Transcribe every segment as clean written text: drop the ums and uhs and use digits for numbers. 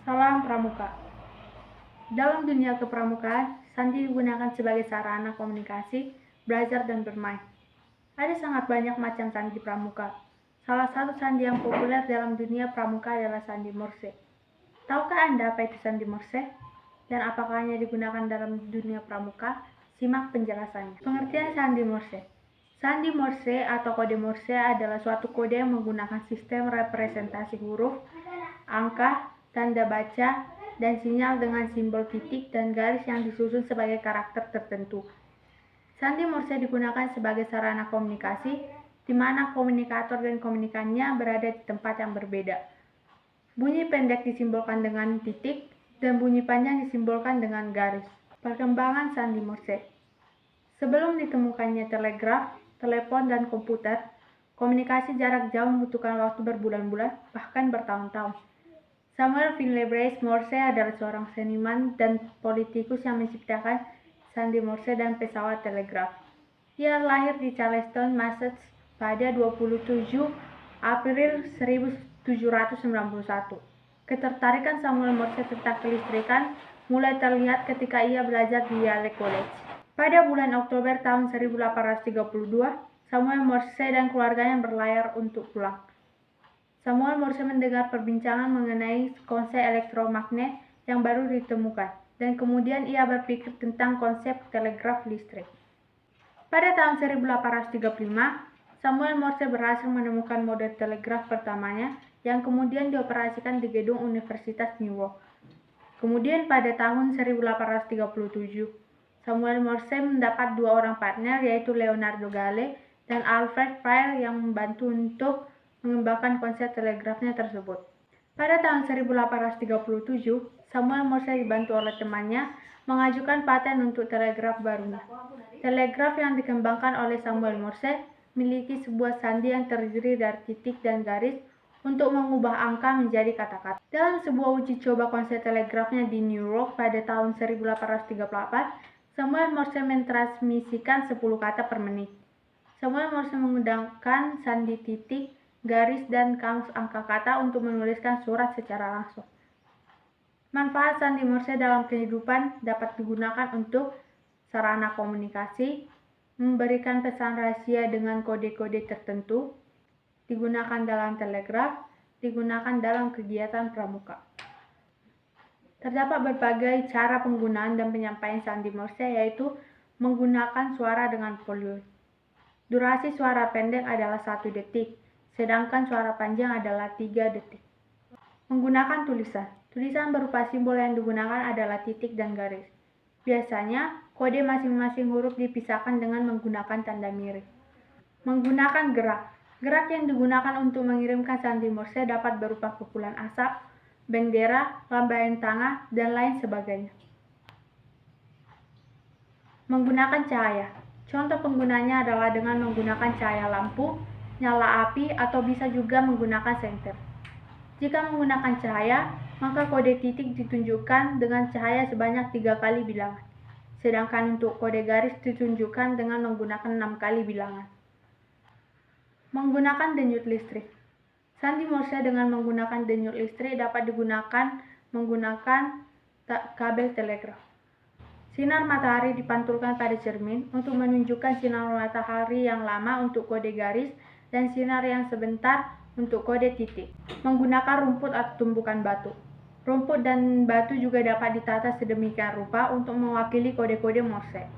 Salam Pramuka. Dalam dunia kepramukaan, sandi digunakan sebagai sarana komunikasi, belajar, dan bermain. Ada sangat banyak macam sandi pramuka. Salah satu sandi yang populer dalam dunia pramuka adalah sandi Morse. Tahukah Anda apa itu sandi Morse? Dan apakah hanya digunakan dalam dunia pramuka? Simak penjelasannya. Pengertian sandi Morse. Sandi Morse atau kode Morse adalah suatu kode yang menggunakan sistem representasi huruf, angka, tanda baca, dan sinyal dengan simbol titik dan garis yang disusun sebagai karakter tertentu. Sandi Morse digunakan sebagai sarana komunikasi, di mana komunikator dan komunikannya berada di tempat yang berbeda. Bunyi pendek disimbolkan dengan titik, dan bunyi panjang disimbolkan dengan garis. Perkembangan sandi Morse. Sebelum ditemukannya telegraf, telepon, dan komputer, komunikasi jarak jauh membutuhkan waktu berbulan-bulan, bahkan bertahun-tahun. Samuel Finley Breese Morse adalah seorang seniman dan politikus yang menciptakan sandi Morse dan pesawat telegraf. Ia lahir di Charleston, Massachusetts pada 27 April 1791. Ketertarikan Samuel Morse tentang kelistrikan mulai terlihat ketika ia belajar di Yale College. Pada bulan Oktober tahun 1832, Samuel Morse dan keluarganya berlayar untuk pulang. Samuel Morse mendengar perbincangan mengenai konsep elektromagnet yang baru ditemukan, dan kemudian ia berpikir tentang konsep telegraf listrik. Pada tahun 1835, Samuel Morse berhasil menemukan model telegraf pertamanya yang kemudian dioperasikan di gedung Universitas New York. Kemudian pada tahun 1837, Samuel Morse mendapat dua orang partner, yaitu Leonardo Gale dan Alfred Pryor, yang membantu untuk mengembangkan konsep telegrafnya tersebut. Pada tahun 1837, Samuel Morse dibantu oleh temannya mengajukan paten untuk telegraf barunya. Telegraf yang dikembangkan oleh Samuel Morse memiliki sebuah sandi yang terdiri dari titik dan garis untuk mengubah angka menjadi kata-kata. Dalam sebuah uji coba konsep telegrafnya di New York pada tahun 1838, Samuel Morse mentransmisikan 10 kata per menit. Samuel Morse menggunakan sandi titik, garis, dan kamus angka kata untuk menuliskan surat secara langsung. Manfaat sandi Morse dalam kehidupan dapat digunakan untuk sarana komunikasi, memberikan pesan rahasia dengan kode-kode tertentu, digunakan dalam telegraf, digunakan dalam kegiatan pramuka. Terdapat berbagai cara penggunaan dan penyampaian sandi Morse, yaitu menggunakan suara dengan polioid. Durasi suara pendek adalah 1 detik, sedangkan suara panjang adalah 3 detik. Menggunakan tulisan. Tulisan berupa simbol yang digunakan adalah titik dan garis. Biasanya, kode masing-masing huruf dipisahkan dengan menggunakan tanda miring. Menggunakan gerak. Gerak yang digunakan untuk mengirimkan sandi Morse dapat berupa kepulan asap, bendera, lambaian tangan, dan lain sebagainya. Menggunakan cahaya. Contoh penggunanya adalah dengan menggunakan cahaya lampu, nyala api, atau bisa juga menggunakan senter. Jika menggunakan cahaya, maka kode titik ditunjukkan dengan cahaya sebanyak 3 kali bilangan. Sedangkan untuk kode garis ditunjukkan dengan menggunakan 6 kali bilangan. Menggunakan denyut listrik. Sandi Morse dengan menggunakan denyut listrik dapat digunakan menggunakan kabel telegraf. Sinar matahari dipantulkan pada cermin untuk menunjukkan sinar matahari yang lama untuk kode garis dan sinar yang sebentar untuk kode titik. Menggunakan rumput atau tumbukan batu. Rumput dan batu juga dapat ditata sedemikian rupa untuk mewakili kode-kode Morse.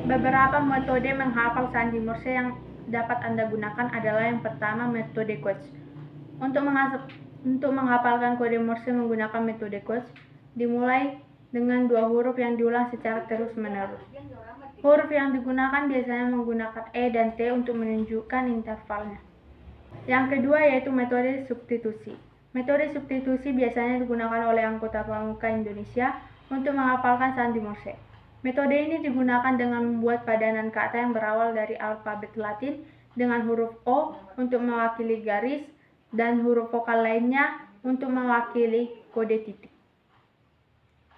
Beberapa metode menghafal sandi Morse yang dapat Anda gunakan adalah yang pertama, metode Quotes. Untuk menghafalkan kode Morse menggunakan metode Quotes, dimulai dengan 2 huruf yang diulang secara terus-menerus. Huruf yang digunakan biasanya menggunakan E dan T untuk menunjukkan intervalnya. Yang kedua yaitu metode substitusi. Metode substitusi biasanya digunakan oleh anggota pramuka Indonesia untuk menghafalkan sandi Morse. Metode ini digunakan dengan membuat padanan kata yang berawal dari alfabet Latin dengan huruf O untuk mewakili garis dan huruf vokal lainnya untuk mewakili kode titik.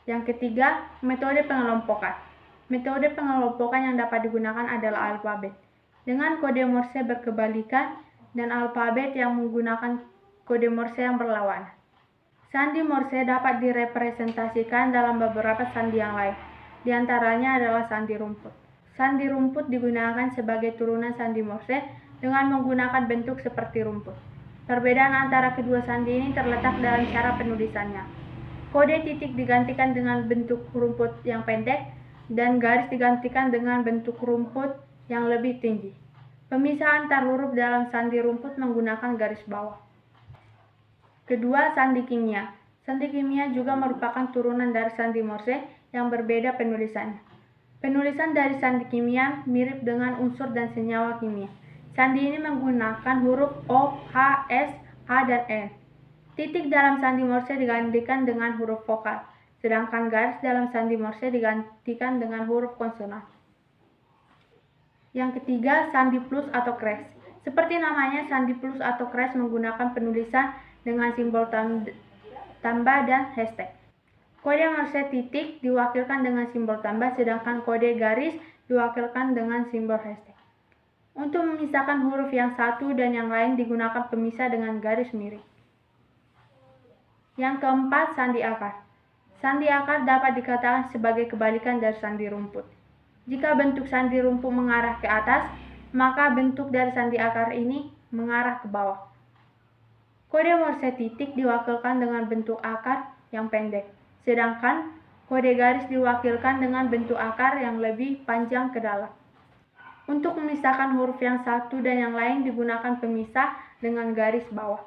Yang ketiga, metode pengelompokan. Metode pengelompokan yang dapat digunakan adalah alfabet dengan kode Morse berkebalikan dan alfabet yang menggunakan kode Morse yang berlawanan. Sandi Morse dapat direpresentasikan dalam beberapa sandi yang lain. Di antaranya adalah sandi rumput. Sandi rumput digunakan sebagai turunan sandi Morse dengan menggunakan bentuk seperti rumput. Perbedaan antara kedua sandi ini terletak dalam cara penulisannya. Kode titik digantikan dengan bentuk rumput yang pendek dan garis digantikan dengan bentuk rumput yang lebih tinggi. Pemisahan antar huruf dalam sandi rumput menggunakan garis bawah. Kedua, sandi kimia. Sandi kimia juga merupakan turunan dari sandi Morse yang berbeda penulisannya. Penulisan dari sandi kimia mirip dengan unsur dan senyawa kimia. Sandi ini menggunakan huruf O, H, S, A, dan N. Titik dalam sandi Morse digantikan dengan huruf vokal, sedangkan garis dalam sandi Morse digantikan dengan huruf konsonan. Yang ketiga, sandi plus atau kres. Seperti namanya, sandi plus atau kres menggunakan penulisan dengan simbol tambah dan hashtag. Kode Morse titik diwakilkan dengan simbol tambah, sedangkan kode garis diwakilkan dengan simbol hashtag. Untuk memisahkan huruf yang satu dan yang lain digunakan pemisah dengan garis miring. Yang keempat, sandi akar. Sandi akar dapat dikatakan sebagai kebalikan dari sandi rumput. Jika bentuk sandi rumput mengarah ke atas, maka bentuk dari sandi akar ini mengarah ke bawah. Kode Morse titik diwakilkan dengan bentuk akar yang pendek, sedangkan kode garis diwakilkan dengan bentuk akar yang lebih panjang ke dalam. Untuk memisahkan huruf yang satu dan yang lain digunakan pemisah dengan garis bawah.